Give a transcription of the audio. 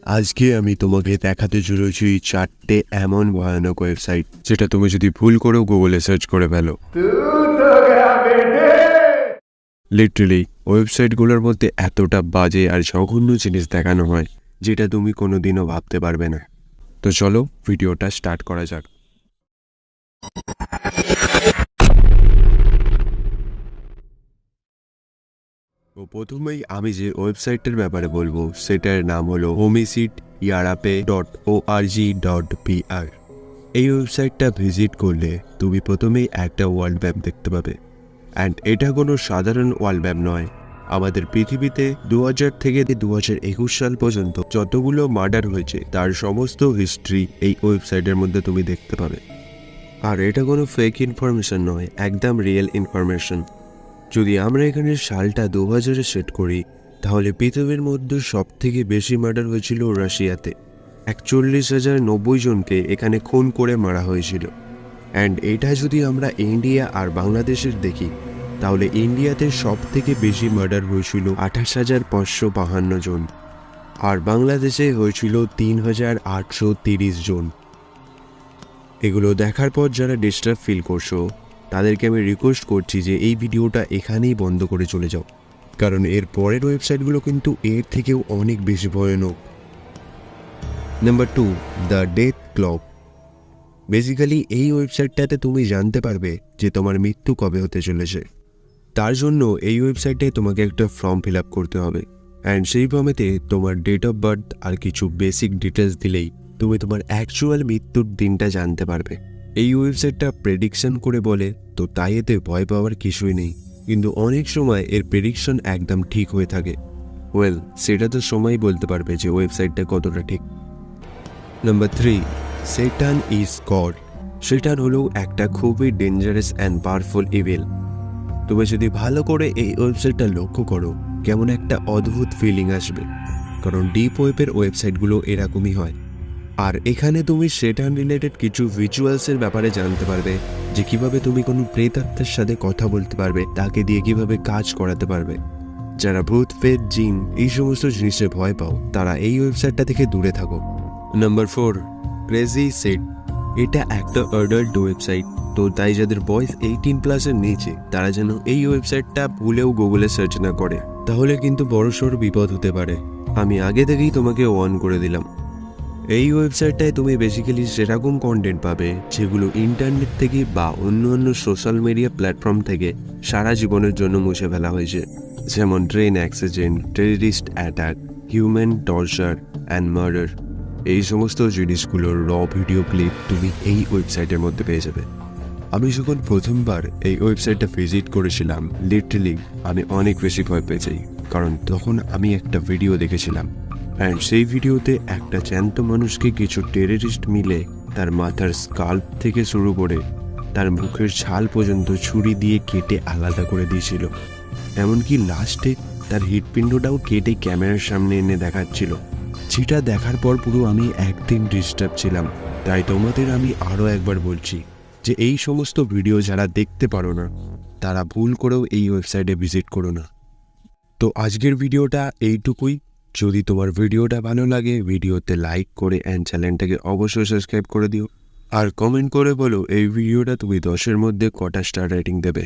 আজকে আমি তোমাকে দেখাতে চলেছি 4টে এমন ভয়ানক ওয়েবসাইট যেটা তুমি যদি ভুল করেও গুগলে সার্চ করে ফেলো লিটারালি ওয়েবসাইটগুলোর মধ্যে এতটা বাজে আর জঘন্য জিনিস দেখানো হয় যেটা তুমি কোনোদিনও ভাবতে পারবে না। তো চলো ভিডিওটা স্টার্ট করা যাক। তো প্রথমেই আমি যে ওয়েবসাইটের ব্যাপারে বলবো সেটার নাম হলো homicide.org.pr। এই ওয়েবসাইটটা ভিজিট করলে তুমি প্রথমেই একটা ওয়ার্ল্ড ম্যাপ দেখতে পাবে। অ্যান্ড এটা কোনো সাধারণ ওয়ার্ল্ড ম্যাপ নয়। আমাদের পৃথিবীতে 2000 থেকে 2021 সাল পর্যন্ত যতগুলো মার্ডার হয়েছে তার সমস্ত হিস্ট্রি এই ওয়েবসাইটের মধ্যে তুমি দেখতে পাবে। আর এটা কোনো ফেক ইনফরমেশন নয়, একদম রিয়েল ইনফরমেশন। যদি আমরা এখানে সালটা 2000-এ সেট করি তাহলে পৃথিবীর মধ্যে সব থেকে বেশি মার্ডার হয়েছিল রাশিয়াতে। 41,090 জনকে এখানে খুন করে মারা হয়েছিল। অ্যান্ড এটা যদি আমরা ইন্ডিয়া আর বাংলাদেশের দেখি তাহলে ইন্ডিয়াতে সব থেকে বেশি মার্ডার হয়েছিল 28,552 জন, আর বাংলাদেশে হয়েছিল 3,830 জন। এগুলো দেখার পর যারা ডিস্টার্ব ফিল করছো তাদেরকে আমি রিকোয়েস্ট করছি যে এই ভিডিওটা এখানেই বন্ধ করে চলে যাও, কারণ এর পরের ওয়েবসাইটগুলো কিন্তু এর থেকেও অনেক বেশি ভয়ানক। Number 2, the death clock. Basically এই ওয়েবসাইটটাতে তুমি জানতে পারবে যে তোমার মৃত্যু কবে হতে চলেছে। তার জন্য এই ওয়েবসাইটে তোমাকে একটা ফর্ম ফিল আপ করতে হবে। অ্যান্ড সেই ফর্মেতে তোমার ডেট অফ বার্থ আর কিছু বেসিক ডিটেলস দিলেই তুমি তোমার অ্যাকচুয়াল মৃত্যুর দিনটা জানতে পারবে। এই ওয়েবসাইটটা প্রেডিকশন করে বলে, তো তাই এতে ভয় পাওয়ার কিছুই নেই, কিন্তু অনেক সময় এর প্রেডিকশন একদম ঠিক হয়ে থাকে। ওয়েল, সেটা তো সময়ই বলতে পারবে যে ওয়েবসাইটটা কতটা ঠিক। Number 3, সেটান is god. সেটান হলো একটা খুবই ডেঞ্জারাস অ্যান্ড পাওয়ারফুল ইভিল। তুমি যদি ভালো করে এই ওয়েবসাইটটা লক্ষ্য করো কেমন একটা অদ্ভুত ফিলিং আসবে, কারণ ডিপ ওয়েবের ওয়েবসাইটগুলো এরকমই হয়। আর এখানে তুমি সেটান রিলেটেড কিছু ভিজুয়ালসের ব্যাপারে জানতে পারবে, যে কিভাবে তুমি কোনো প্রেতাত্মার সাথে কথা বলতে পারবে, তাকে দিয়ে কিভাবে কাজ করাতে পারবে। যারা ভূত, প্রেত, জিন এই সমস্ত জিনিসে ভয় পাও তারা এই ওয়েবসাইটটা থেকে দূরে থাকো। Number 4, crazy set. এটা একটা অ্যাডাল্ট ওয়েবসাইট, তো তাই যাদের বয়স 18+ নিচে তারা যেন এই ওয়েবসাইটটা ভুলেও গুগলে সার্চ না করে, তাহলে কিন্তু বড়সড় বিপদ হতে পারে। আমি আগে থেকেই তোমাকে ওয়ার্ন করে দিলাম। এই ওয়েবসাইটটায় তুমি বেসিক্যালি সেরকম কন্টেন্ট পাবে যেগুলো ইন্টারনেট থেকে বা অন্য সোশ্যাল মিডিয়া প্ল্যাটফর্ম থেকে সারা জীবনের জন্য মুছে ফেলা হয়েছে, যেমন train accident, terrorist attack, human torture and murder. এই সমস্ত জিনিসগুলোর র ভিডিও ক্লিপ তুমি এই ওয়েবসাইটের মধ্যে পেয়ে যাবে। আমি যখন প্রথমবার এই ওয়েবসাইটটা ভিজিট করেছিলাম লিটারালি আমি অনেক বেশি ভয় পেয়ে যাই, কারণ তখন আমি একটা ভিডিও দেখেছিলাম। অ্যান্ড সেই ভিডিওতে একটা জ্যান্ত মানুষকে কিছু টেররিস্ট মিলে তার মাথার স্কাল্প থেকে শুরু করে তার মুখের ছাল পর্যন্ত ছুরি দিয়ে কেটে আলাদা করে দিয়েছিল। এমনকি লাস্টে তার হৃৎপিণ্ডটাও কেটে ক্যামেরার সামনে এনে দেখাচ্ছিল, যেটা দেখার পর পুরো আমি একদিন ডিস্টার্ব ছিলাম। তাই তোমাদের আমি আরও একবার বলছি যে এই সমস্ত ভিডিও যারা দেখতে পারো না তারা ভুল করেও এই ওয়েবসাইটে ভিজিট করো না। তো আজকের ভিডিওটা এইটুকুই। যদি তোমার ভিডিওটা ভালো লাগে ভিডিওতে লাইক করে অ্যান্ড চ্যানেলটাকে অবশ্যই সাবস্ক্রাইব করে দিও, আর কমেন্ট করে বলো এই ভিডিওটা তুমি 10-এর মধ্যে কটা স্টার রেটিং দেবে।